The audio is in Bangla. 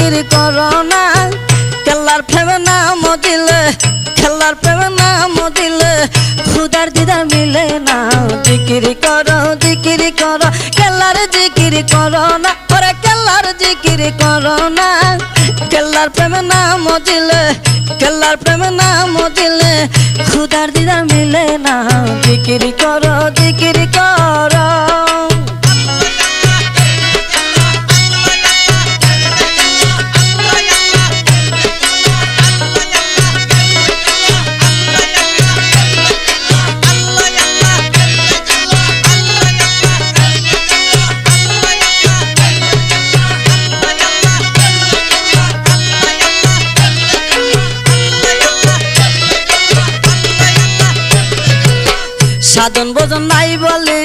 জিকির করো না কেল্লার প্রেম নাম দিলে খেলার প্রেম নাম দিলে খুদার দিদার মিলে না জিকির করো কেল্লার জিকির করো না ওরে কেল্লার জিকির করো না কেল্লার প্রেম নাম দিলে কেল্লার প্রেম নাম দিলে খুদার দিদার মিলে না জিকির করো সাধন ভজন নাই বলে